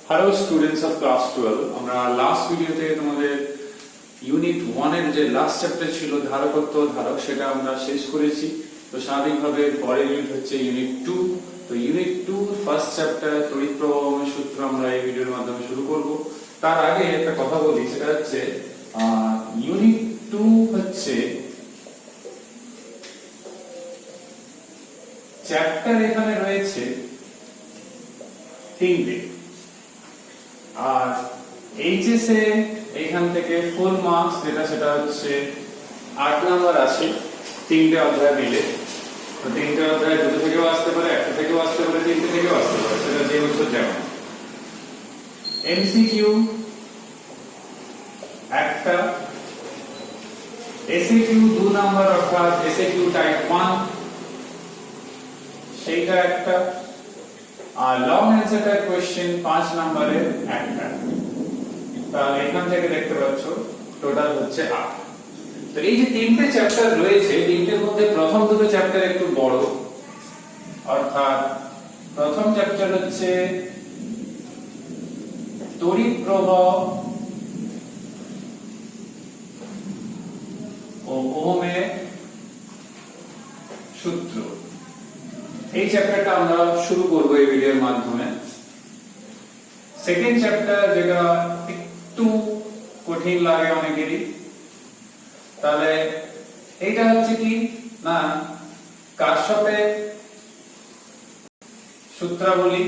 Hello students of class 12 আমরা last ভিডিওতে তোমাদের ইউনিট 1 এর যে লাস্ট চ্যাপ্টার ছিল ধারকত্ব ধারক সেটা আমরা শেষ করেছি। তো স্বাভাবিকভাবে পরের ইউনিট হচ্ছে ইউনিট 2। তো ইউনিট 2 ফার্স্ট চ্যাপ্টার তড়িৎ প্রবাহের সূত্র আমরা এই ভিডিওর মাধ্যমে শুরু করব। তার আগে একটা কথা বলি, সেটা হচ্ছে ইউনিট 2 হচ্ছে চ্যাপ্টার এখানে রয়েছে তিনটে, আর এইচএস এ এখান থেকে ফুল মার্কস সেটা হচ্ছে 8 নাম্বার আছে তিনটে অধ্যায় মিলে। তো তিনটে অধ্যায় দুটো থেকেও আসতে পারে, একটা থেকেও আসতে পারে, তিনটে থেকেও আসতে পারে, সেটা যে উত্তর যেমন। এমসিকিউ একটা, এসএকিউ 2 নাম্বার অর্থাৎ এসএকিউ টাইপ 1 সেইটা একটা, আর লং অ্যানসার কোশ্চেন 5 নাম্বারের একটা। তাহলে এখান থেকে দেখতে পাচ্ছ টোটাল হচ্ছে 8। তো এই যে তিনটে চ্যাপ্টার রয়েছে, তিনটের মধ্যে প্রথম দুটো চ্যাপ্টার একটু বড়, অর্থাৎ প্রথম চ্যাপ্টার হচ্ছে তড়িৎ প্রবাহ ও ওহমের সূত্র। এই চ্যাপ্টারটা আমরা শুরু করব এই ভিডিওর মাধ্যমে। সেকেন্ড চ্যাপ্টার যেটা একটু কঠিন লাগে অনেকেরই, তাহলে এইটা হচ্ছে কি না কারশফের সূত্রাবলী।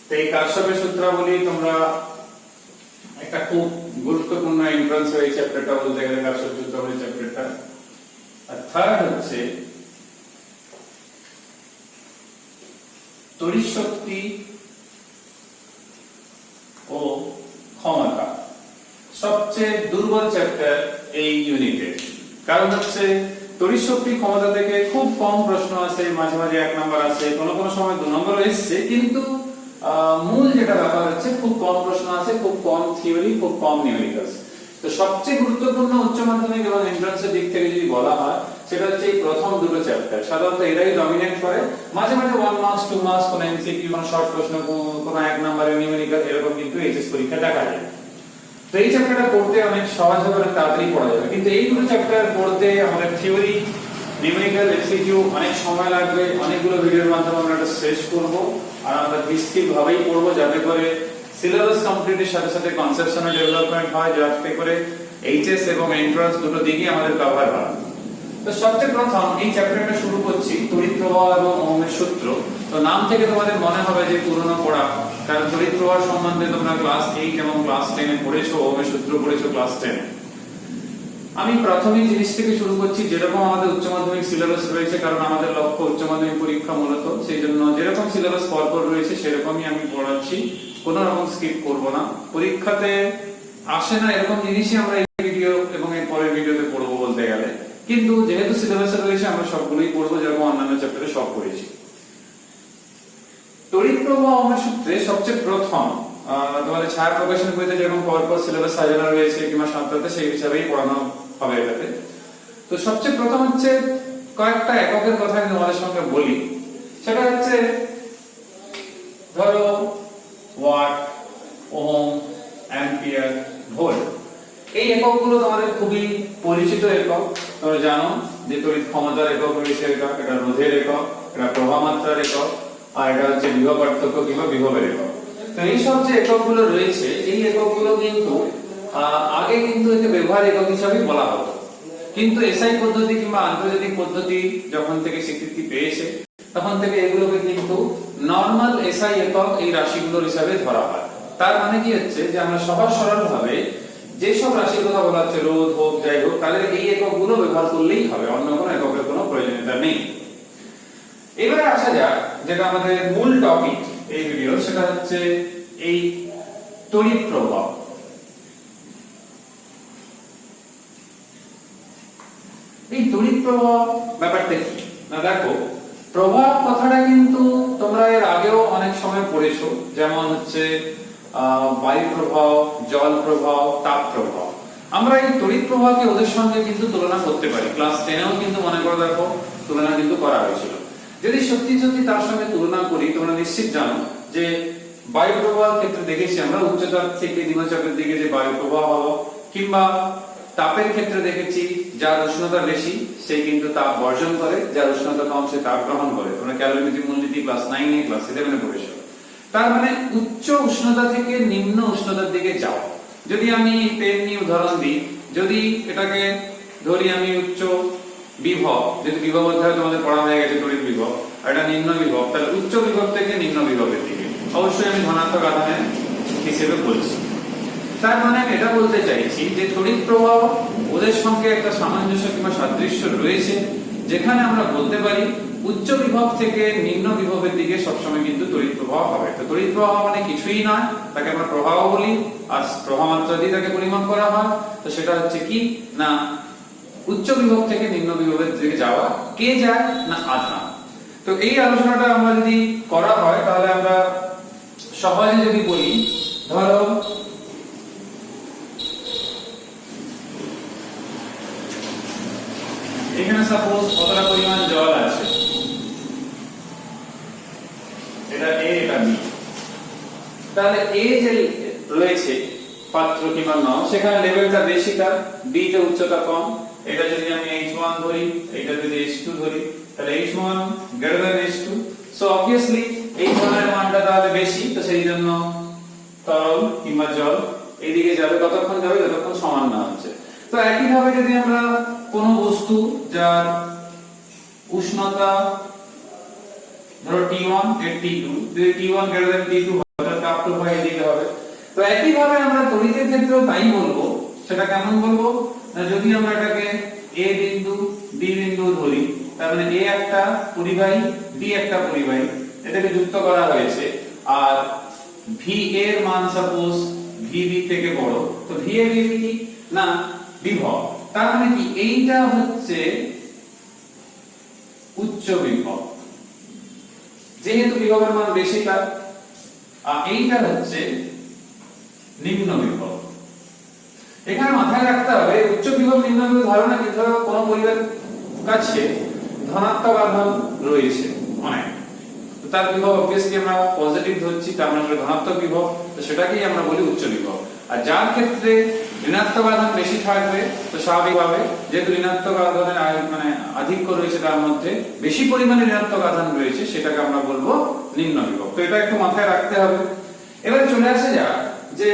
তো এই কারশফের সূত্রাবলী তোমরা একটা খুব গুরুত্বপূর্ণ এন্ট্রান্স এই চ্যাপ্টারটা বলতে গেলে কারশফের সূত্রাবলী চ্যাপ্টারটা। আর থার্ড হচ্ছে তড়িৎ শক্তি ও ক্ষমতা, সবচেয়ে দুর্বল চ্যাপ্টার এই ইউনিটে। কারণ হচ্ছে তড়িৎ শক্তি ক্ষমতা থেকে খুব কম প্রশ্ন আসে, মাঝে মাঝে 1 নাম্বার আসে, কোনো কোনো সময় 2 নম্বরও এসেছে, কিন্তু মূল যেটা ব্যাপার হচ্ছে খুব কম প্রশ্ন আছে, খুব কম থিওরি, খুব কম নিউমেরিক্যালস। তো সবচেয়ে গুরুত্বপূর্ণ উচ্চ মাধ্যমিক এবং এন্ট্রান্সের দিক থেকে যদি বলা হয়, সেটা হচ্ছে এই প্রথম দুটো চ্যাপ্টার। সাধারণত এরাই ডমিনেট করে, মাঝে মাঝে 1 মার্কস 2 মার্কস কোন এমসিকিউ কোন শর্ট প্রশ্ন কোন 1 নম্বরের নিউমেরিক্যাল এরকম কিন্তু এইচএস পরীক্ষা দেখা যায়। তো এই চ্যাপ্টারটা পড়তে অনেক সহজ হবে, তাড়াতাড়ি পড়া যাবে। কিন্তু এই দুটো চ্যাপ্টার পড়তে আমাদের থিওরি, নিউমেরিক্যাল, এমসিকিউ অনেক সময় লাগবে। অনেকগুলো ভিডিওর মাধ্যমে আমরা এটা শেষ করব, আর আমরা স্থির ভাবেই পড়ব, যাতে করে সিলেবাস কমপ্লিটের সাথে সাথে কনসেপশনাল ডেভেলপমেন্ট হয়, যাতে করে এইচএস এবং এন্ট্রান্স দুটো দিকই আমাদের কভার হয়। তো সবচেয়ে প্রথম এই চ্যাপ্টারটা শুরু করছি তড়িৎ প্রবাহ এবং ওহমের সূত্র। তো নাম থেকে তোমাদের মনে হবে যে পুরনো পড়া, কারণ তড়িৎ প্রবাহ সম্বন্ধে তোমরা ক্লাস 8 এবং ক্লাস 10 এ পড়েছো, ওহমের সূত্র পড়েছো ক্লাস 10 এ। আমি প্রাথমিক জিনিস থেকে শুরু করছি, যেরকম আমাদের উচ্চ মাধ্যমিক সিলেবাস রয়েছে, কারণ আমাদের লক্ষ্য উচ্চ মাধ্যমিক পরীক্ষা মূলত, সেই জন্য যেরকম সিলেবাস পরপর রয়েছে সেরকমই আমি পড়াচ্ছি, কোনো রকম স্কিপ করব না। পরীক্ষাতে আসে না এরকম জিনিসই আমরা এই ভিডিও এবং এর পরের ভিডিওতে পড়বো বলতে গেলে, কিন্তু যেহেতু সিলেবাসে রয়েছে আমরা সবগুলোই পড়বো, যেরকম অন্যান্য চ্যাপ্টারে সব পড়েছি। তড়িৎ প্রবাহ ওহমের সূত্রে সবচেয়ে প্রথম তোমাদের ছায়া প্রকাশন বইতে যেরকম পরপর সিলেবাস সাজানো রয়েছে কিংবা সাতটাতে সেই হিসাবেই পড়ানো হবে এটাতে। তো সবচেয়ে প্রথম হচ্ছে কয়েকটা এককের কথা আমি তোমাদের সঙ্গে বলি। সেটা হচ্ছে ধরো ওয়াট, ওহম, অ্যাম্পিয়ার, ভোল্ট। এই এককগুলো তোমাদের খুবই পরিচিত একক। তোমরা জানো যে তড়িৎ ক্ষমতার একক রয়েছে একক, এটা রোধের একক, এটা প্রবাহ মাত্রার একক, আর এটা হচ্ছে বিভব পার্থক্য কিংবা বিভবের একক। তো এই সব যে এককগুলো রয়েছে, এই এককগুলো কিন্তু আগে কিন্তু একে ব্যবহার একক হিসাবে বলা হতো, কিন্তু এসআই পদ্ধতি কিংবা আন্তর্জাতিক পদ্ধতি যখন থেকে স্বীকৃতি পেয়েছে, তখন থেকে এগুলোকে কিন্তু নরমাল এসআই একক এই রাশিগুলোর হিসাবে ধরা হয়। তার মানে কি হচ্ছে যে আমরা সহজ সরল ভাবে যেসব রাশির কথা বলা হচ্ছে, রোধ হোক যাই হোক, তাদের এই এককগুলো ব্যবহার করলেই হবে, অন্য কোনো এককের কোনো প্রয়োজনীয়তা নেই। এবারে আসা যাক যেটা আমাদের মূল টপিক এই ভিডিও, সেটা হচ্ছে এই তড়িৎ প্রবাহ। এই তড়িৎ প্রবাহ ব্যাপারটা কি না, দেখো প্রবাহ কথাটা কিন্তু তোমরা এর আগেও অনেক সময় পড়েছো, যেমন হচ্ছে বায়ু প্রবাহ, জল প্রবাহ, তাপ প্রবাহ। আমরা এই তড়িৎ প্রবাহকে ওদের সঙ্গে কিন্তু তুলনা করতে পারি। ক্লাস 10 এও কিন্তু মনে করে দেখো তুলনা কিন্তু করা হয়েছিল। যদি সত্যি সত্যি তার সঙ্গে তুলনা করি, তোমরা নিশ্চিত জানো যে বায়ু প্রবাহের ক্ষেত্রে দেখেছি আমরা উচ্চতার থেকে নিম্নচাপের দিকে যে বায়ু প্রবাহ হলো, কিংবা তাপের ক্ষেত্রে দেখেছি যার উষ্ণতা বেশি সে কিন্তু তাপ বর্জন করে, যার উষ্ণতা কম সে তাপ গ্রহণ করে। তোমরা ক্যালোরিমেট্রিক মূলনীতি ক্লাস 9 এ ক্লাস 11 এ পড়েছো। তার মানে উচ্চ উষ্ণতা থেকে নিম্ন উষ্ণতার দিকে যাও। যদি আমি পেন নিয়ে উদাহরণ দিই, যদি এটাকে ধরি আমি উচ্চ বিভব, যদি বিভব অধ্যায়ে তোমাদের পড়া হয়ে গেছে তড়িৎ বিভব, আর এটা নিম্ন বিভব, তাহলে উচ্চ বিভব থেকে নিম্ন বিভবের দিকে অবশ্যই আমি ধনাত্মক আধানের হিসেবে বলছি। তার মানে আমি এটা বলতে চাইছি যে তড়িৎ প্রবাহ ওদের সঙ্গে একটা সামঞ্জস্য কিংবা সাদৃশ্য রয়েছে, যেখানে আমরা বলতে পারি উচ্চ বিভব থেকে নিম্ন বিভবের দিকে সবসময় কিন্তু তড়িৎ প্রবাহ হবে। তো তড়িৎ প্রবাহ মানে কিছুই নয়, তাকে আমরা প্রবাহ বলি, আর প্রবাহ মাত্রা দিয়ে তাকে পরিমাপ করা হয়। তো সেটা হচ্ছে কি না উচ্চ বিভব থেকে নিম্ন বিভবের দিকে যাওয়া। কে যায় না আধান। তো এই আলোচনাটা আমরা যদি করা হয় তাহলে আমরা সহজে যদি বলি, ধরো এখানে সাপোজ কতটা পরিমাণ জল আছে, এটা এ এটা বি, তাহলে এ যে রয়েছে পাত্র কিংবা নল, সেখানে লেভেলটা বেশি, তার বি তে উচ্চতা কম। এটা যদি আমি h1 ধরি, এটা যদি h2 ধরি, তাহলে h1 greater than h2, so obviously h1 এর মানটা তাহলে বেশি। তো সেই জন্য তরল কিংবা জল এইদিকে যাবে, কতক্ষণ যাবে যতক্ষণ সমান না হচ্ছে। তো একই ভাবে যদি আমরা কোন বস্তু যার উষ্ণতা ধরো T1 এর T2, যদি T1 greater than T2 হয় তাহলে তাপ প্রবাহ এদিকে হবে। তো একই ভাবে আমরা তড়িতের ক্ষেত্রেও তাই বলবো। সেটা কেমন বলবো না, যদি আমরা এটাকে A বিন্দু B বিন্দু ধরি, তার মানে A একটা পরিবাহী, B একটা পরিবাহী, এটাকে যুক্ত করা হয়েছে, আর VA এর মান সাপোজ VB থেকে বড়, তো VA VB কি না বিভব। তার মানে কি এইটা হচ্ছে উচ্চ বিভব, যেহেতু বিভবের মান বেশি তার, আর এইটা হচ্ছে নিম্ন বিভব। এখানে মাথায় রাখতে হবে উচ্চ বিভব নিম্ন বিভব ধারণা কি, ধরো কোন পরিবারের কাছে ধনাত্মক আধান রয়েছে অনেক, তো তার বিভব অবভিয়াসলি আমরা পজিটিভ ধরছি, তার মানে ধনাত্মক বিভব, তো সেটাকেই আমরা বলি উচ্চ বিভব। আর যার ক্ষেত্রে ঋণাত্মক আধান বেশি থাকবে, তো স্বাভাবিকভাবে যেহেতু ঋণাত্মক আধানের মানে আধিক্য রয়েছে, তার মধ্যে বেশি পরিমাণে ঋণাত্মক আধান রয়েছে, সেটাকে আমরা বলবো নিম্ন বিভব। তো এটা একটু মাথায় রাখতে হবে। এবারে চলে আসে যাক যে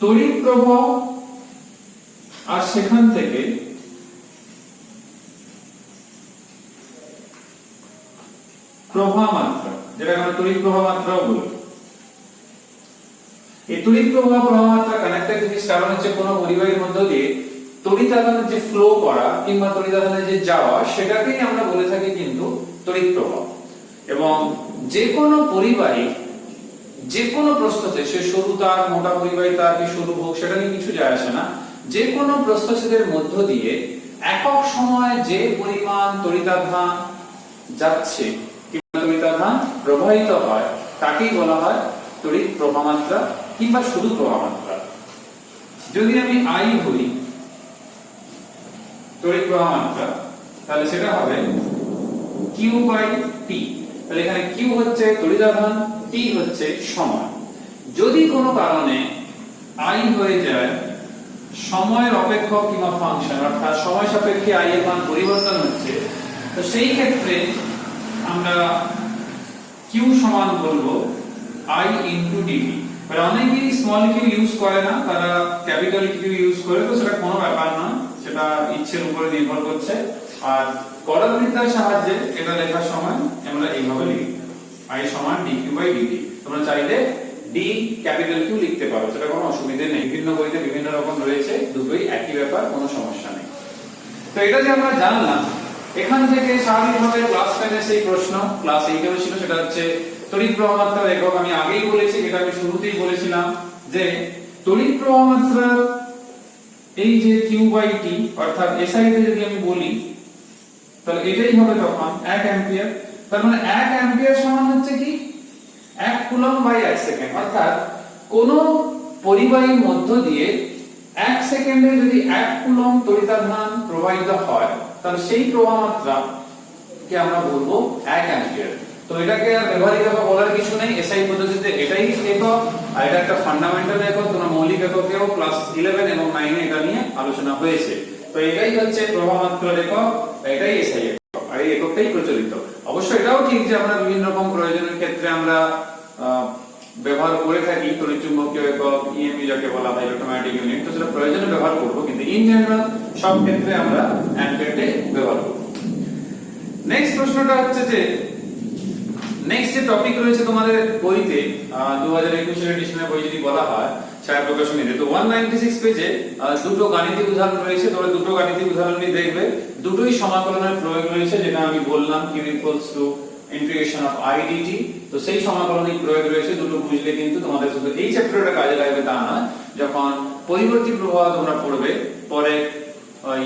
তড়িৎ প্রবাহ আর সেখান থেকে প্রবাহ মাত্রা, যেটা আমরা তড়িৎ প্রবাহ মাত্রাও বলি। এই তড়িৎ প্রবাহ মাত্রা কানেক্টেড জিনিস, কারণ হচ্ছে কোনো পরিবাহীর মধ্য দিয়ে তড়িৎ আধানের যে ফ্লো করা কিংবা তড়িৎ আধানের যে যাওয়া, সেটাকেই আমরা বলে থাকি কিন্তু তড়িৎ প্রবাহ। এবং যে কোনো পরিবাহী যে কোনো প্রস্থতে, সে সরু তার, মোটা পরিবাহী তার কি সরু হোক, সেটা নিয়ে কিছু যায় আসে না, যে কোনো প্রস্থচ্ছেদের মধ্য দিয়ে একক সময় যে পরিমাণ তড়িতাধান যাচ্ছে কিংবা তড়িতাধান প্রবাহিত হয়, তাকেই বলা হয় তড়িৎ প্রবাহ মাত্রা কিংবা শুধু প্রবাহ মাত্রা। যদি আমি I ধরি তড়িৎ প্রবাহ মাত্রা, তাহলে সেটা হবে Q/T। তাহলে এখানে Q হচ্ছে তড়িতাধান, T হচ্ছে সময়। যদি কোনো কারণে I হয়ে যায় সময়ের অপেক্ষক কিংবা ফাংশন, অর্থাৎ সময় সাপেক্ষে I এর মান পরিবর্তন হচ্ছে, তো সেই ক্ষেত্রে আমরা Q সমান বলবো I into dt। মানে অনেকেই স্মল q ইউজ করে না, তারা ক্যাপিটাল Q ইউজ করে, তো সেটা কোনো ব্যাপার না, সেটা ইচ্ছের উপরে নির্ভর করছে। আর পদার্থবিদ্যার সাহায্যে এটা লেখার সময় আমরা এইভাবে লিখি I সমান dq/dt। তোমরা চাইলে d ক্যাপিটাল Q লিখতে পারো, সেটা কোনো অসুবিধা নেই। বিভিন্ন বইতে বিভিন্ন রকম রয়েছে, দুটোই একই ব্যাপার, কোনো সমস্যা নেই। তো এটা যে আমরা জানলাম, এখান থেকে স্বাভাবিকভাবে ক্লাস 10 এর সেই প্রশ্ন ক্লাস 8 এও ছিল, সেটা হচ্ছে তড়িৎ প্রবাহ মাত্রার একক। আমি আগেই বলেছি, যেটা আমি শুরুতেই বলেছিলাম, যে তড়িৎ প্রবাহ মাত্রা এই যে Q/T, অর্থাৎ SI তে যদি আমি বলি, তাহলে এটাই হবে তখন 1 অ্যাম্পিয়ার। তার মানে 1 অ্যাম্পিয়ার সমান হচ্ছে কি 1 কুলম্ব/1 সেকেন্ড। অর্থাৎ কোন পরিবাহীর মধ্য দিয়ে 1 সেকেন্ডে যদি 1 কুলম্ব তড়িতাধান প্রবাহিত হয়, তাহলে সেই প্রবাহ মাত্রা কে আমরা বলবো 1 অ্যাম্পিয়ার। তো এটাকে আর ব্যবহারিক একক বলার কিছু নেই, এসআই পদ্ধতিতে এটাই একক, আর এটা একটা ফান্ডামেন্টাল একক, তোমরা মৌলিক এককেও ক্লাস 11 এবং 9 এ এটা নিয়ে আলোচনা হয়েছে। তো এটাই হচ্ছে প্রবাহ মাত্রার একক, এটাই এসআই একক, আর এই এককটাই প্রচলিত। অবশ্য এটাও ঠিক যে আমরা বিভিন্ন রকম প্রয়োজনের ক্ষেত্রে আমরা ব্যবহার করে থাকি তড়িৎচুম্বকীয় একক, ইএমইউ যাকে বলা হয় ইলেকট্রোম্যাগনেটিক ইউনিট, তো সেটা প্রয়োজনে ব্যবহার করব, কিন্তু ইন জেনারেল সব ক্ষেত্রে আমরা অ্যাম্পিয়ারকে ব্যবহার করব। নেক্সট প্রশ্নটা হচ্ছে যে নেক্সট যে টপিক রয়েছে তোমাদের বইতে 2021 এর এডিশনের বই যদি বলা হয় ছায়া প্রকাশনীতে, তো 196 পেজে দুটো গাণিতিক উদাহরণ রয়েছে। তোমরা দুটো গাণিতিক উদাহরণই দেখবে, দুটোই সমাকলনের প্রয়োগ রয়েছে, যেটা আমি বললাম q integration of i dt। তো সেই সমাকলনিক প্রয়োগ রয়েছে, দুটো বুঝলে কিন্তু তোমাদের শুধু এই চ্যাপ্টারটা কাজে লাগবে তা না, যখন পরিবর্তী প্রবাহ তোমরা পড়বে পরে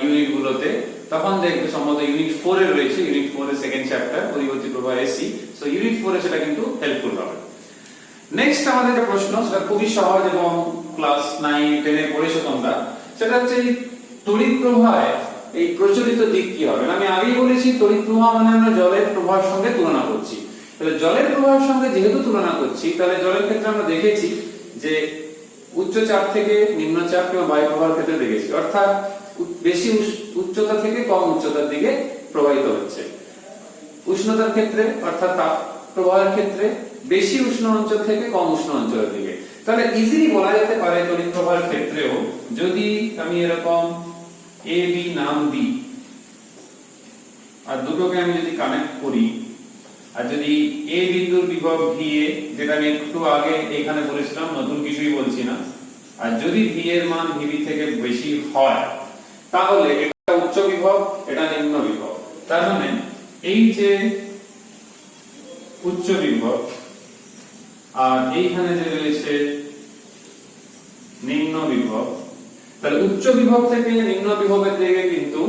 ইউনিট গুলোতে, তখন দেখবে সম্ভবত ইউনিট 4 এ রয়েছে, ইউনিট 4 এর সেকেন্ড চ্যাপ্টার পরিবর্তী প্রবাহ এসি। সো ইউনিট 4 এ সেটা কিন্তু হেল্পফুল হবে। নেক্সট আমাদের যে প্রশ্ন, সেটা খুবই সহজ এবং ক্লাস 9 10 এ পড়েছো তোমরা, সেটা হচ্ছে তড়িৎ প্রবাহে এই প্রচলিত দিক কি হবে। আমি আগেই বলেছি তড়িৎ প্রবাহ মানে আমরা জলের প্রবাহের সঙ্গে তুলনা করছি। তাহলে জলের প্রবাহের সঙ্গে যেহেতু তুলনা করছি, তাহলে জলের ক্ষেত্রে আমরা দেখেছি যে উচ্চ চাপ থেকে নিম্ন চাপ কিংবা বায়ু প্রবাহের ক্ষেত্রে দেখেছি, অর্থাৎ বেশি উচ্চতা থেকে কম উচ্চতার দিকে প্রবাহিত হচ্ছে। উষ্ণতার ক্ষেত্রে অর্থাৎ তাপ প্রবাহের ক্ষেত্রে বেশি উষ্ণ অঞ্চল থেকে কম উষ্ণ অঞ্চলের দিকে। তাহলে ইজিলি বলা যেতে পারে তড়িৎ প্রবাহের ক্ষেত্রেও, যদি আমি এরকম এ বি নাম দিই আর দুটোকে আমি যদি কানেক্ট করি, আর যদি এ বিন্দুর বিভব VA, যেটা আমি একটু আগে এখানে বলেছিলাম, নতুন কিছুই বলছি না, আর যদি V এর মান VB থেকে বেশি হয়, তাহলে এটা উচ্চ বিভব, এটা নিম্ন বিভব। তার মানে এই যে উচ্চ বিভব আর এইখানে যে রয়েছে নিম্ন বিভব, তাহলে উচ্চ বিভব থেকে নিম্ন বিভবের দিকে কিন্তু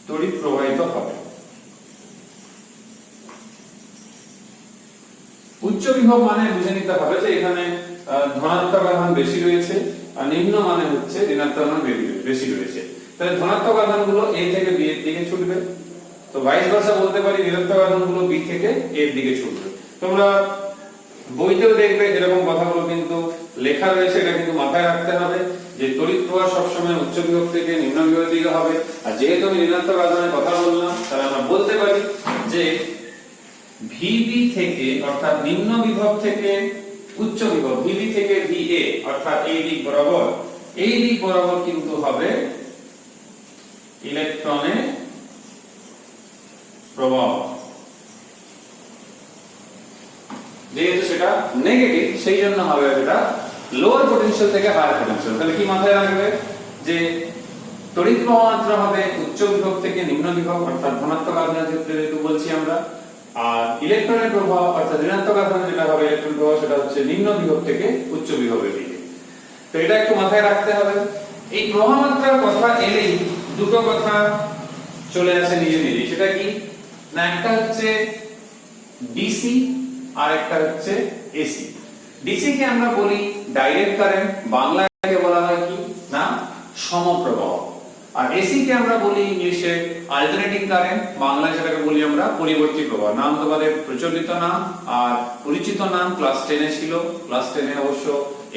তড়িৎ প্রবাহিত হবে। উচ্চ বিভব মানে বুঝে নিতে হবে যে এখানে ধনাত্মক আধান বেশি রয়েছে, আর নিম্ন মানে হচ্ছে ঋণাত্মক আধান বেশি রয়েছে। তাহলে ধনাত্মক আধানগুলো A থেকে B এর দিকে ছুটবে, তো ভাইস ভার্সা বলতে পারি ঋণাত্মক আধানগুলো B থেকে A এর দিকে ছুটবে। তোমরা বইতেও দেখবে এরকম কথাগুলো কিন্তু লেখা রয়েছে, এটা কিন্তু মাথায় রাখতে হবে যে তড়িৎ প্রবাহ সবসময় উচ্চ বিভব থেকে নিম্ন বিভবের দিকে হবে। আর যেহেতু আমি ঋণাত্মক আধানের কথা বললাম, তাহলে আমরা বলতে পারি যে VB থেকে অর্থাৎ নিম্ন বিভব থেকে উচ্চ বিভব, VB থেকে VA অর্থাৎ এই দিক বরাবর কিন্তু হবে ইলেকট্রনের প্রবাহ। যেহেতু সেটা নেগেটিভ, সেই জন্য হবে এটা লোয়ার পটেনশিয়াল থেকে হায়ার পটেনশিয়াল। তাহলে কি মাথায় রাখবে যে তড়িৎ প্রবাহ মাত্রা হবে উচ্চ বিভব থেকে নিম্ন বিভব, অর্থাৎ ধনাত্মক আধানের ক্ষেত্রে যেহেতু বলছি আমরা, আর ইলেকট্রনের প্রবাহ অর্থাৎ ঋণাত্মক আধানে যেটা হবে ইলেকট্রন প্রবাহ, সেটা হচ্ছে নিম্ন বিভব থেকে উচ্চ বিভবের দিকে। তো এটা একটু মাথায় রাখতে হবে। এই প্রবাহ মাত্রার কথা এলেই দুটো কথা চলে আসে নিজে নিজে, সেটা কি না, একটা হচ্ছে ডিসি আর একটা হচ্ছে এসি। ডিসি কে আমরা বলি ডাইরেক্ট কারেন্ট, বাংলায় বলা হয় কি না সমপ্রবাহ, আর এসি কে আমরা বলি ইংলিশে অল্টারনেটিং কারেন্ট, বাংলায় সেটাকে বলি আমরা পরিবর্তী প্রবাহ। নাম তোমাদের প্রচলিত নাম আর পরিচিত নাম ক্লাস 10 এ ছিল। ক্লাস 10 এ অবশ্য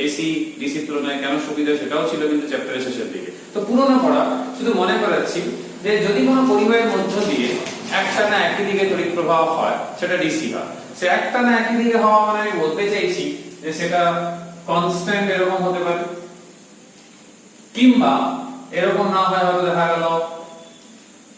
এসি ডিসি তুলনায় কেন সুবিধা সেটাও ছিল, কিন্তু চ্যাপ্টারের শেষের দিকে। তো পুরনো পড়া, শুধু মনে করাচ্ছি যে যদি কোনো পরিবাহের মধ্য দিয়ে একটানা একই দিকে তড়িৎ প্রবাহ হয়, সেটা ডিসি হয়। সে একটানা একই দিকে হওয়া মানে আমি বলতে চাইছি যে সেটা কনস্ট্যান্ট এরকম হতে পারে, কিংবা এরকম না হয় হয়তো দেখা গেল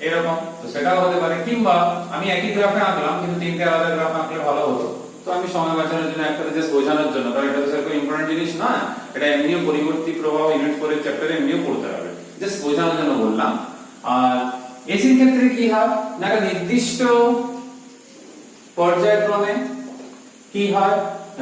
এরকম, তো সেটাও হতে পারে। কিংবা আমি একই গ্রাফে আঁকলাম কিন্তু তিনটে আলাদা গ্রাফ আঁকলে ভালো হতো, তো আমি সময় বাঁচানোর জন্য একটা জাস্ট বোঝানোর জন্য, কারণ এটা তো সেরকম ইম্পর্টেন্ট জিনিস না, এটা এমনিও পরিবর্তী প্রবাহ ইউনিট 4 এর চ্যাপ্টারে এমনিও পড়তে হবে, জাস্ট বোঝানোর জন্য বললাম। আর এসির ক্ষেত্রে কি হয় না, একটা নির্দিষ্ট পর্যায়ক্রমে কি হয়,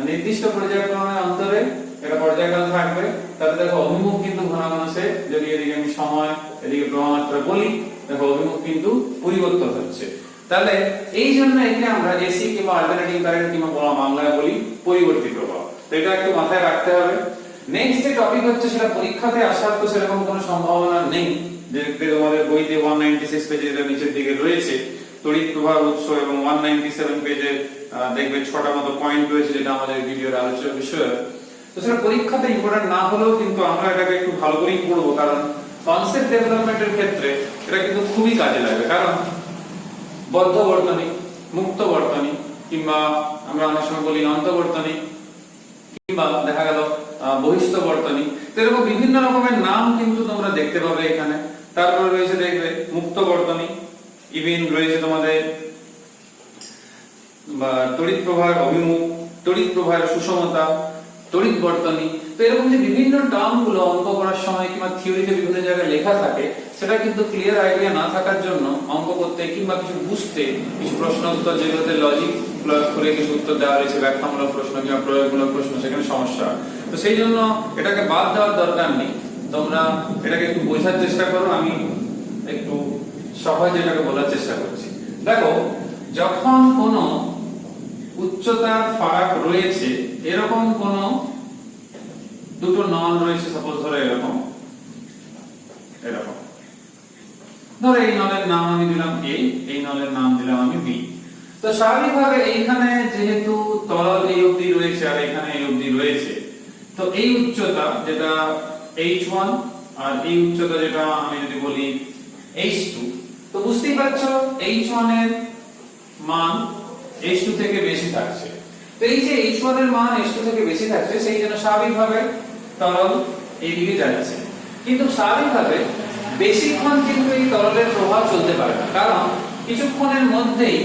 নির্দিষ্ট পর্যায়ক্রমে অন্তরে একটা পর্যায়কাল থাকবে, তাতে দেখো অভিমুখ কিন্তু ঘন ঘন সে, যদি এদিকে আমি সময় এদিকে প্রবাহ মাত্রা বলি, দেখো অভিমুখ কিন্তু পরিবর্তন হচ্ছে। তাহলে এই জন্য একে আমরা এসি কিংবা অল্টারনেটিং কারেন্ট কিংবা বাংলায় বলি পরিবর্তী প্রবাহ। তো এটা একটু মাথায় রাখতে হবে। নেক্সট যে টপিক হচ্ছে, সেটা পরীক্ষাতে আসার তো সেরকম কোনো সম্ভাবনা নেই, দেখবে তোমাদের বইতে 196 পেজে এটা নিচের দিকে রয়েছে তড়িৎ প্রবাহ উৎস, এবং 197 পেজে দেখবে 6টা মতো পয়েন্ট রয়েছে যেটা আমাদের ভিডিওর আলোচনার বিষয়। তো সেটা পরীক্ষাতে ইম্পর্টেন্ট না হলেও কিন্তু আমরা এটাকে একটু ভালো করেই পড়বো, কারণ কনসেপ্ট ডেভেলপমেন্টের ক্ষেত্রে এটা কিন্তু খুবই কাজে লাগে। কারণ বদ্ধ বর্তনী, মুক্ত বর্তনী, কিংবা আমরা অনেক সময় বলি অন্তর্বর্তনী, কিংবা দেখা গেল বহিস্থ বর্তনী, তো এরকম বিভিন্ন রকমের নাম কিন্তু তোমরা দেখতে পাবে এখানে। তারপর রয়েছে দেখবে মুক্ত বর্তনী, ইভেন রয়েছে তোমাদের তড়িৎ প্রবাহের অভিমুখ, তড়িৎ প্রবাহের সুষমতা, তড়িৎ বর্তনী। তো এরকম যে বিভিন্ন টার্ম গুলো অঙ্ক করার সময় কিংবা থিওরিতে বিভিন্ন জায়গায় লেখা থাকে, সেটা কিন্তু ক্লিয়ার আইডিয়া না থাকার জন্য অঙ্ক করতে কিংবা কিছু বুঝতে, কিছু প্রশ্ন উত্তর যেগুলোতে লজিক প্রয়োগ করে কিছু উত্তর দেওয়া রয়েছে, ব্যাখ্যামূলক প্রশ্ন কিংবা প্রয়োগমূলক প্রশ্ন, সেখানে সমস্যা। তো সেই জন্য এটাকে বাদ দেওয়ার দরকার নেই, তোমরা এটাকে একটু বোঝার চেষ্টা করো। আমি একটু সহজে এটাকে বলার চেষ্টা করছি। দেখো, যখন কোনো উচ্চতার ফারাক রয়েছে, এরকম কোন দুটো নল রয়েছে, সাপোজ ধরো এরকম এরকম ধরো এই নলের নাম আমি দিলাম A, এই নলের নাম দিলাম আমি B। তো স্বাভাবিকভাবে এইখানে যেহেতু তরল এই অবধি রয়েছে আর এখানে এই অবধি রয়েছে, তো এই উচ্চতা যেটা H1 আর এই উচ্চতা যেটা আমি যদি বলি H2, তো বুঝতেই পারছো H1 এর মান H2 থেকে বেশি থাকছে। তো এই যে H1 এর মান H2 থেকে বেশি থাকছে, সেই জন্য স্বাভাবিকভাবে তরল এই দিকে যাচ্ছে। কিন্তু স্বাভাবিকভাবে বেশিক্ষণ কিন্তু এই তরলের প্রবাহ চলতে পারে না, কারণ কিছুক্ষণের মধ্যেই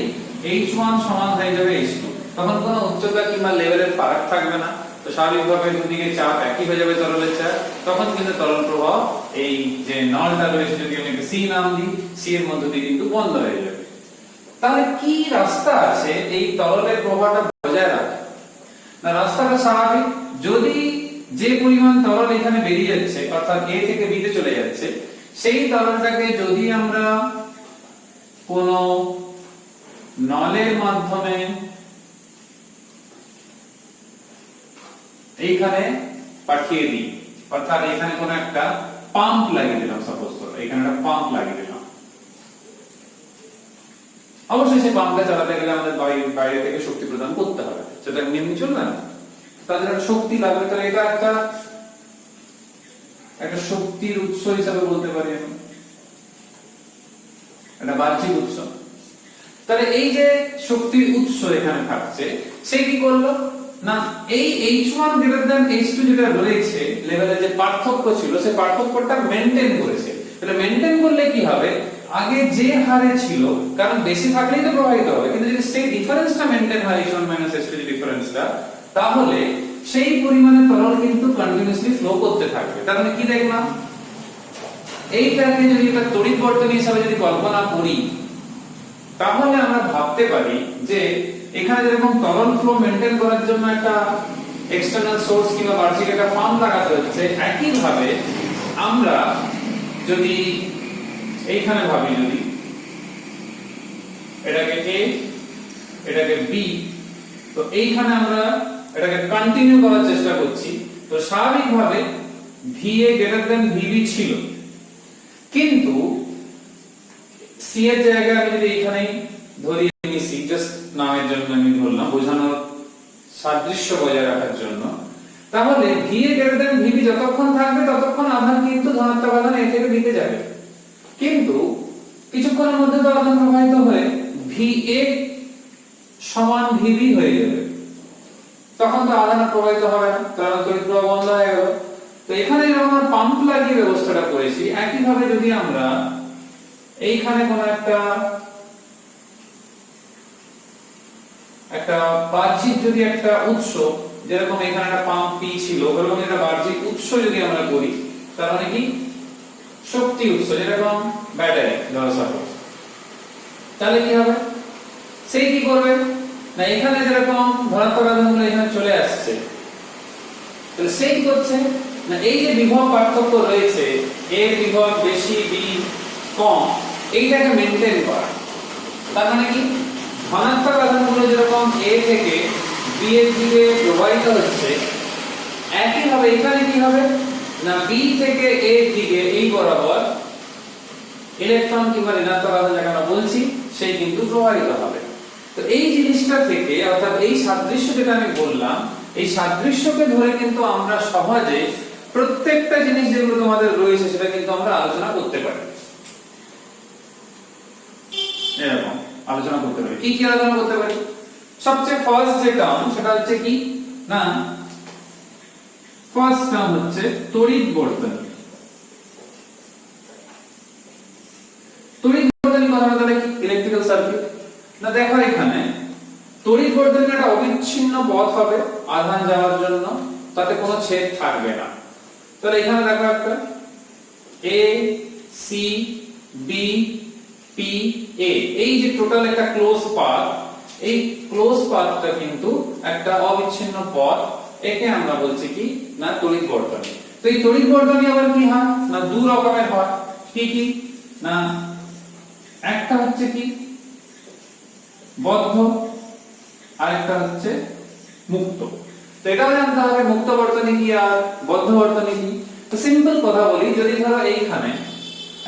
H1 সমান হয়ে যাবে H2, তখন কোনো উচ্চতা কিংবা লেভেলের ফারাক থাকবে না। তো স্বাভাবিকভাবে দুদিকে চাপ একই হয়ে যাবে তরলের চাপ, তখন কিন্তু তরল প্রবাহ এই যে নলটা রয়েছে, যদি আমি C নাম দিই, C এর মধ্য দিয়ে কিন্তু বন্ধ হয়ে যাবে। তাহলে কি রাস্তা আছে এই তরলের প্রবাহটা বজায় রাখা? না, রাস্তাটা স্বাভাবিক। যদি যে পরিমাণ তরল এখানে বেরিয়ে যাচ্ছে, অর্থাৎ A থেকে B তে চলে যাচ্ছে, সেই তরলটাকে যদি আমরা কোন নলের মাধ্যমে এইখানে পাঠিয়ে দিই, অর্থাৎ এখানে কোন একটা পাম্প লাগিয়ে দিলাম, সাপোজ করো এখানে একটা পাম্প লাগিয়ে দিলাম। অবশ্যই সেই পাম্পটা চালাতে গেলে আমাদের বাইরে থেকে শক্তি প্রদান করতে হবে, সেটা এমনি চলবে না, তাদের একটা শক্তি লাগবে। তাহলে এটা একটা শক্তির উৎস হিসাবে বলতে পারি আমি, একটা বাহ্যিক উৎস। তাহলে এই যে শক্তির উৎস এখানে থাকছে, সে কি করলো না, এই H1 H2 যেটা রয়েছে লেভেলে যে পার্থক্য ছিল, সেই পার্থক্যটা মেইনটেইন করেছে। তাহলে মেইনটেইন করলে কি হবে, আগে যে হারে ছিল, কারণ বেশি থাকলেই তো প্রবাহিত হবে, কিন্তু যদি সেই ডিফারেন্সটা মেইনটেইন হয় H1 H2 যে ডিফারেন্সটা, তাহলে সেই পরিমাণে তরল কিন্তু কন্টিনিউয়াসলি ফ্লো করতে থাকবে। তার মানে কি দেখলাম, এইটাকে যদি একটা তড়িৎ বর্তনী হিসেবে যদি কল্পনা করি, তাহলে আমরা ভাবতে পারি যে এখানে যেরকম তরল ফ্লো মেইনটেইন করার জন্য একটা এক্সটার্নাল সোর্স কিংবা বাহ্যিক একটা পাম্প লাগাতে হচ্ছে, একই ভাবে আমরা যদি এইখানে ভাবি, যদি এটাকে A এটাকে B, তো এইখানে আমরা এটাকে কন্টিনিউ করার চেষ্টা করছি, তো স্বাভাবিকভাবে VA VB ছিল, কিন্তু C এর জায়গায় আমি যদি এইখানেই ধরি নিছি, জাস্ট নামের জন্য আমি ধরলাম, বোঝানোর সাদৃশ্য বজায় রাখার জন্য, তাহলে VA VB যতক্ষণ থাকবে ততক্ষণ আধান কিন্তু ধনাত্মক আধান A থেকে B তে যাবে। কিন্তু কিছুক্ষণের মধ্যে তো আধান প্রবাহিত হয়ে VA সমান VB হয়ে যাবে, তখন তো আধান প্রবাহিত হবে না, কারণ তড়িৎ প্রবাহ বন্ধ হয়ে গেল। তো এখানে আমরা পাম্প লাগিয়ে ব্যবস্থাটা করেছি। একই ভাবে যদি আমরা এইখানে কোন একটা বাহ্যিক যদি একটা উৎস, যেরকম এখানে একটা পাম্প P ছিল, ওরকম একটা বাহ্যিক উৎস যদি আমরা করি, তার মানে কি শক্তি উৎস, যেরকম ব্যাটারি ধরো সাপোজ, তাহলে কি হবে, সেই কি করবে না, এখানে যেরকম ধনাত্মক আধানগুলো এখানে চলে আসছে, তাহলে সেই কি করছে না, এই যে বিভব পার্থক্য রয়েছে, এর বিভব বেশি B কম, এইটাকে মেইনটেইন করা। তার মানে কি ধনাত্মক আধানগুলো যেরকম A থেকে B এর দিকে প্রবাহিত হচ্ছে, একই ভাবে এখানে কি হবে না, B থেকে A এর দিকে এই বরাবর ইলেকট্রন কিংবা ঋণাত্মক আধান যাকে আমরা বলছি সেই কিন্তু প্রবাহিত হবে। তো এই জিনিসটা থেকে অর্থাৎ এই সাদৃশ্য যেটা আমি বললাম, এই সাদৃশ্যকে ধরে কিন্তু আমরা সহজে প্রত্যেকটা জিনিস যেগুলো তোমাদের রয়েছে সেটা কিন্তু আমরা আলোচনা করতে পারি। এরকম আলোচনা করতে পারি। কি কি আলোচনা করতে পারি? সবচেয়ে ফার্স্ট যে টার্ম সেটা হচ্ছে কি না, ফার্স্ট টার্ম হচ্ছে তড়িৎ বর্তনী। তড়িৎ বর্তনী কথাটা তাহলে কি? Electrical circuit. না দেখো এখানে তড়িৎ বর্তনীর একটা অবিচ্ছিন্ন পথ হবে আধান যাওয়ার জন্য, তাতে কোনো ছেদ থাকবে না। তাহলে এখানে দেখো একটা A C B P A, এই যে টোটাল একটা ক্লোজ পাথ, এই ক্লোজ পাথটা কিন্তু একটা অবিচ্ছিন্ন পথ, একে আমরা বলছি কি না তড়িৎ বর্তনী। তো এই তড়িৎ বর্তনী আবার কি হয় না দু রকমের হয়। কি কি না, একটা হচ্ছে কি বদ্ধ, আরেকটা হচ্ছে মুক্ত। তো এটাও জানতে হবে মুক্ত বর্তনী কি আর বদ্ধ বর্তনী কি। তো সিম্পল কথা বলি, যদি ধরো এইখানে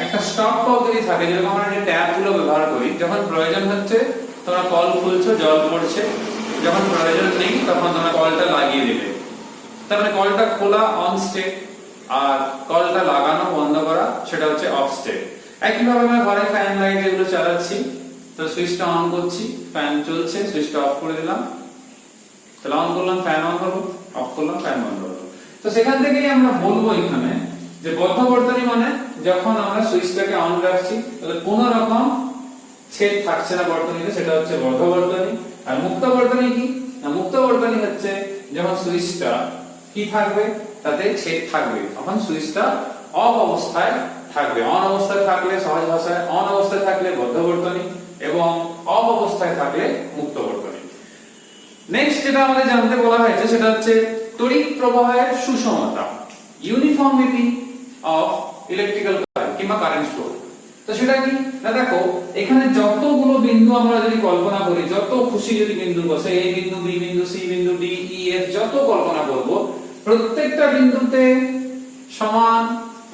একটা স্টপ কল যদি থাকে, যেরকম আমরা যে ট্যাপ গুলো ব্যবহার করি, যখন প্রয়োজন হচ্ছে তোমরা কল খুলছো, জল পড়ছে, যখন প্রয়োজন নেই তখন তোমরা কলটা লাগিয়ে দেবে। তার মানে কলটা খোলা অন স্টেট আর কলটা লাগানো বন্ধ করা সেটা হচ্ছে অফ স্টেট। একইভাবে আমরা ঘরে ফ্যান লাইট এগুলো চালাচ্ছি, তো সুইচটা অন করছি, ফ্যান চলছে, সুইচটা অফ করে দিলাম, তাহলে অন করলাম ফ্যান অন হলো, অফ করলাম ফ্যান বন্ধ হলো। তো সেখান থেকেই আমরা বলবো এখানে যে বদ্ধ বর্তনী মানে যখন আমরা সুইচটাকে অন রাখছি তাহলে কোনো রকম ছেদ থাকছে না বর্তনীতে, সেটা হচ্ছে বদ্ধ বর্তনী। আর মুক্ত বর্তনী কি না, মুক্ত বর্তনী হচ্ছে যখন সুইচটা কি থাকবে তাতে ছেদ থাকবে, তখন সুইচটা অফ অবস্থায় থাকবে। অন অবস্থায় থাকলে সহজ ভাষায় অন অবস্থায় থাকলে বদ্ধ বর্তনী এবং অফ অবস্থায় থাকলে মুক্ত বর্তনী। নেক্সট যেটা আমাদের জানতে বলা হয়েছে সেটা হচ্ছে তড়িৎ প্রবাহের সুষমতা, ইউনিফর্মিটি অফ ইলেকট্রিক্যাল কারেন্ট কিংবা কারেন্ট ফ্লো। তো সেটা কি না দেখো এখানে যতগুলো বিন্দু আমরা যদি কল্পনা করি, যত খুশি যদি বিন্দু বসে, এ বিন্দু বি বিন্দু সি বিন্দু ডি ই এফ যত কল্পনা করব, প্রত্যেকটা বিন্দুতে সমান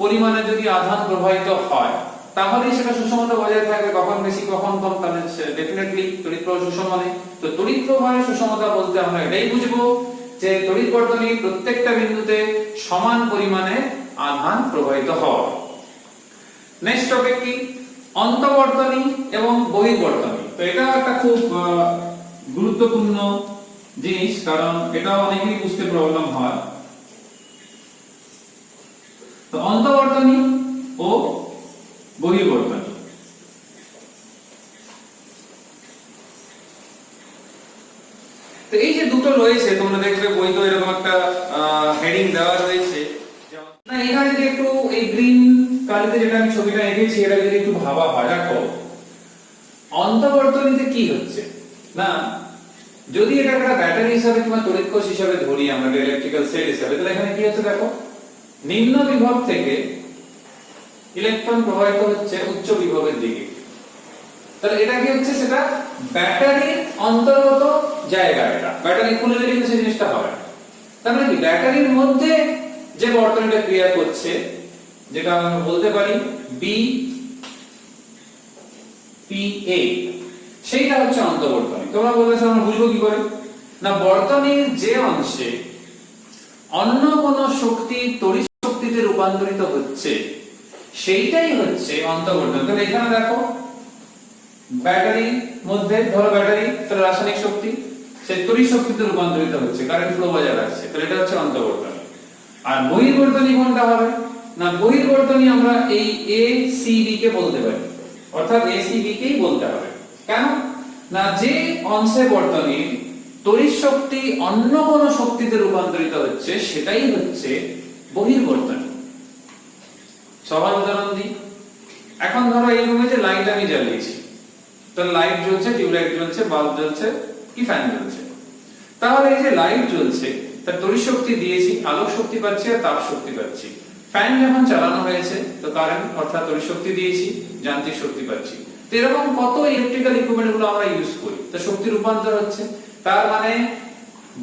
পরিমাণে যদি আধান প্রবাহিত হয় তাহলে সেটা সুষমতা বজায় থাকবে। কখন বেশি কখন কম, তাহলে ডেফিনেটলি তড়িৎ প্রবাহ সুষম হবে। তো তড়িৎ প্রবাহের সুষমতা বলতে আমরা এটাই বুঝবো যে তড়িৎ বর্তনী প্রত্যেকটা বিন্দুতে সমান পরিমাণে আধান প্রবাহিত হয়। নেক্সট টপিক কি অন্তর্বর্তনী এবং বহির্বর্তনী। তো এটা একটা খুব গুরুত্বপূর্ণ জিনিস, কারণ এটা অনেকেরই বুঝতে প্রবলেম হয়। তো অন্তর্বর্তনী ও বহির্বর্তনী, তো এই যে দুটো রয়েছে তোমরা দেখবে বইতে এরকম একটা হেডিং দেওয়া রয়েছে। না এখানে যদি একটু এই গ্রিন কালিতে যেটা আমি ছবিটা এঁকেছি এটা যদি একটু ভাবা হয়, দেখো অন্তর্বর্তনীতে কি হচ্ছে না, যদি এটা একটা ব্যাটারি হিসাবে কিংবা তড়িৎ কোষ হিসাবে ধরি আমরা, ইলেকট্রিক্যাল সেল হিসাবে, তাহলে এখানে কি হচ্ছে দেখো নিম্ন বিভব থেকে ইলেকট্রন প্রবাহিত হচ্ছে উচ্চ বিভবের দিকে। তাহলে এটা কি হচ্ছে, সেটা ব্যাটারির অন্তর্গত জায়গা, এটা ব্যাটারি খুলে দিলে কিন্তু সেই জিনিসটা হবে। তার মানে কি ব্যাটারির মধ্যে যে বর্তনীটা ক্রিয়া করছে, যেটা আমরা বলতে পারি বি পি এ, সেইটা হচ্ছে অন্তর্বর্তনী। তোমরা বলবে স্যার আমরা বুঝবো কি করে না, বর্তনীর যে অংশে অন্য কোন শক্তি তড়িৎ শক্তিতে রূপান্তরিত হচ্ছে সেইটাই হচ্ছে অন্তর্বর্তনী। তাহলে এখানে দেখো ব্যাটারির মধ্যে, ধরো ব্যাটারি তার রাসায়নিক শক্তি সে তড়িৎ শক্তিতে রূপান্তরিত হচ্ছে, কারেন্ট ফ্লো বজায় রাখছে, তাহলে এটা হচ্ছে অন্তর্বর্তনী। আর বহির্বর্তনী কোনটা হবে না, বহির্বর্তনী আমরা এই এ সি বি কে বলতে পারি, অর্থাৎ এ সি বি কেই বলতে হবে। কেন না, যে অংশে বর্তনীর তড়িৎ শক্তি অন্য কোন শক্তিতে রূপান্তরিত হচ্ছে সেটাই হচ্ছে বহির্বর্তনী। সহজ উদাহরণ দিই, এখন ধরো এই রুমে যে লাইট আমি জ্বালিয়েছি, তো লাইট জ্বলছে, টিউবলাইট জ্বলছে, বাল্ব জ্বলছে কি ফ্যান জ্বলছে, তাহলে এই যে লাইট জ্বলছে তার তড়িৎ শক্তি দিয়েছি, আলোক শক্তি পাচ্ছি আর তাপ শক্তি পাচ্ছি। ফ্যান যখন চালানো হয়েছে তো কারেন্ট অর্থাৎ তড়িৎ শক্তি দিয়েছি, যান্ত্রিক শক্তি পাচ্ছি। তো এরকম কত ইলেকট্রিক্যাল ইকুইপমেন্ট গুলো আমরা ইউজ করি, তো শক্তি রূপান্তর হচ্ছে। তার মানে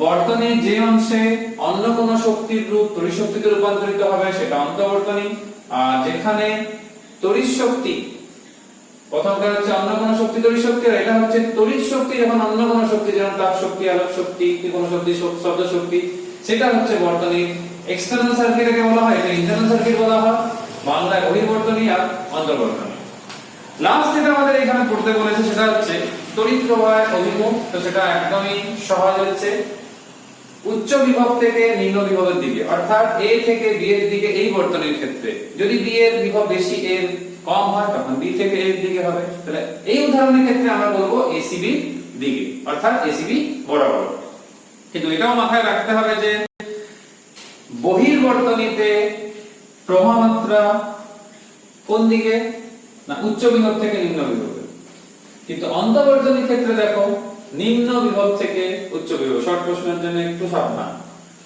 বর্তনীর যে অংশে অন্য কোন শক্তির রূপ তড়িৎ শক্তিতে রূপান্তরিত হবে সেটা অন্তর্বর্তনী, আর যেখানে তড়িৎ শক্তি প্রথমটা হচ্ছে অন্য কোনো শক্তি তড়িৎ শক্তি, আর এটা হচ্ছে তড়িৎ শক্তি যখন অন্য কোনো শক্তি যেমন তাপ শক্তি, আলোক শক্তি, কি কোনো শক্তি, শব্দ শক্তি, সেটা হচ্ছে বর্তনী। এক্সটার্নাল সার্কিটকে বলা হয়, এটা ইন্টারনাল সার্কিট বলা হয়, বাংলায় বহির্বর্তনী আর অন্তর্বর্তনী। লাস্ট যেটা আমাদের এখানে পড়তে বলেছে সেটা হচ্ছে তড়িৎ প্রবাহের অভিমুখ। তো সেটা একদমই সহজ হচ্ছে উচ্চ বিভব থেকে নিম্ন বিভবের দিকে, অর্থাৎ A থেকে B এর দিকে এই বর্তনীর ক্ষেত্রে যদি B এর বিভব বেশি এর কম হয় তখন B থেকে A এর দিকে হবে। তাহলে এই উদাহরণের ক্ষেত্রে আমরা বলবো ACB দিকে, অর্থাৎ ACB বরাবর। কিন্তু এটাও মাথায় রাখতে হবে যে বহির্বর্তনীতে প্রবাহ মাত্রা কোন দিকে, না উচ্চ বিভব থেকে নিম্ন বিভবে, কিন্তু অন্তর্বর্তনীর ক্ষেত্রে দেখো নিম্ন বিভব থেকে উচ্চ বিভব। শর্ট প্রশ্নের জন্য একটু সাবধান,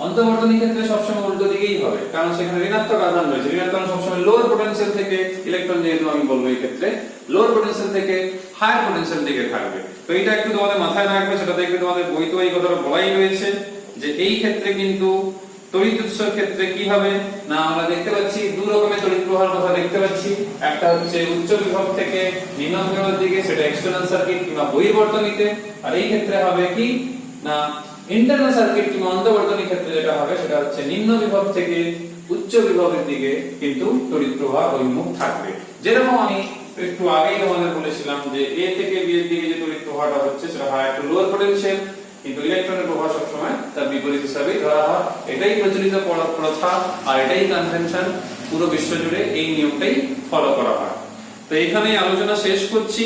অন্তর্বর্তনীর ক্ষেত্রে সবসময় উল্টো দিকেই হবে, কারণ সেখানে ঋণাত্মক আধান রয়েছে। ঋণাত্মক সবসময় লোয়ার পটেনশিয়াল থেকে ইলেকট্রন, যেহেতু আমি বলবো এই ক্ষেত্রে লোয়ার পটেনশিয়াল থেকে হায়ার পটেনশিয়াল দিকে থাকবে। তো এটা একটু তোমাদের মাথায় রাখবে, সেটা দেখবে তোমাদের বইতেও এই কথাটা বলাই রয়েছে যে এই ক্ষেত্রে কিন্তু তড়িৎ উৎসের ক্ষেত্রে কি হবে না, আমরা দেখতে পাচ্ছি দুই রকমের তড়িৎ প্রবাহের কথা দেখতে পাচ্ছি। একটা হচ্ছে উচ্চ বিভব থেকে নিম্ন বিভবের দিকে, সেটা এক্সটার্নাল সার্কিট কিংবা বহির্বর্তনীতে, আর এই ক্ষেত্রে হবে কি না ইন্টারনাল সার্কিট কিংবা অন্তর্বর্তনীর ক্ষেত্রে যেটা হবে সেটা হচ্ছে নিম্ন বিভব থেকে উচ্চ বিভবের দিকে কিন্তু তড়িৎ প্রবাহ অভিমুখ থাকবে। যেরকম আমি একটু আগেই তোমাদের বলেছিলাম যে A থেকে B এর দিকে যে তড়িৎ প্রবাহটা হচ্ছে সেটা হয় একটু লোয়ার পটেনশিয়াল, কিন্তু ইলেকট্রনের প্রবাহ সব সময় তার বিপরীত হিসাবে ধরা হয়। এটাই প্রচলিত প্রথা আর এটাই কনভেনশন, পুরো বিশ্ব জুড়ে এই নিয়মটাই ফলো করা হয়। তো এইখানেই আলোচনা শেষ করছি।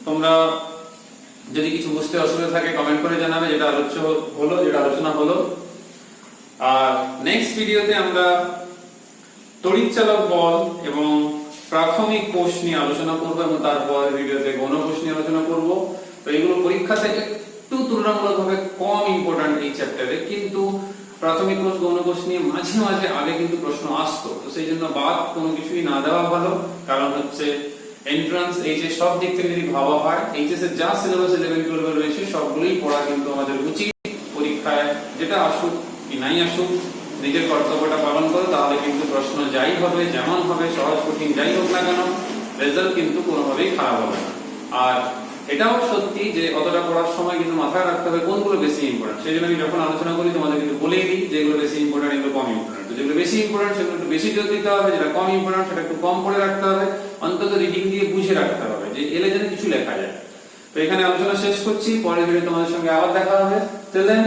তোমরা যদি কিছু বুঝতে অসুবিধা থাকে কমেন্ট করে জানাবে, যেটা আলোচনা হলো। আর নেক্সট ভিডিওতে আমরা তড়িৎচালক বল এবং প্রাথমিক কোষ নিয়ে আলোচনা করব এবং তারপর ভিডিওতে গৌণ কোষ নিয়ে আলোচনা করব। তো এগুলো পরীক্ষাতে একটু তুলনামূলকভাবে কম ইম্পর্টেন্ট এই চ্যাপ্টারে, কিন্তু প্রাথমিক কোষ গৌণ কোষ নিয়ে মাঝে মাঝে আগে কিন্তু প্রশ্ন আসতো। তো সেই জন্য বাদ কোনো কিছুই না দেওয়া ভালো, কারণ হচ্ছে এন্ট্রান্স এইচএস সব দিক থেকে যদি ভাবা হয় এইচএস এর যা সিলেবাস 11 12 এ রয়েছে সবগুলোই পড়া কিন্তু আমাদের উচিত। পরীক্ষায় যেটা আসুক কি নাই আসুক নিজের কর্তব্যটা পালন করো, তাহলে কিন্তু প্রশ্ন যাই হবে, যেমন হবে, সহজ কঠিন যাই হোক না কেন, রেজাল্ট কিন্তু কোনোভাবেই খারাপ হবে না। আর এটাও সত্যি যে অতটা পড়ার সময় কিন্তু মাথায় রাখতে হবে কোনগুলো বেশি ইম্পর্টেন্ট। সেই জন্য আমি যখন আলোচনা করি তোমাদের কিন্তু বলেই দিই যে এগুলো বেশি ইম্পর্টেন্ট, এগুলো কম ইম্পর্টেন্ট। তো যেগুলো বেশি ইম্পর্টেন্ট সেগুলো একটু বেশি জোর দিতে হবে, যেটা কম ইম্পর্টেন্ট সেটা একটু কম পড়ে রাখতে হবে, অন্তত রিডিং দিয়ে বুঝে রাখতে হবে যে এলে যেন কিছু লেখা যায়। তো এখানে আলোচনা শেষ করছি, পরের ভিডিও তোমাদের সঙ্গে আবার দেখা হবে। Till then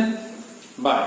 by.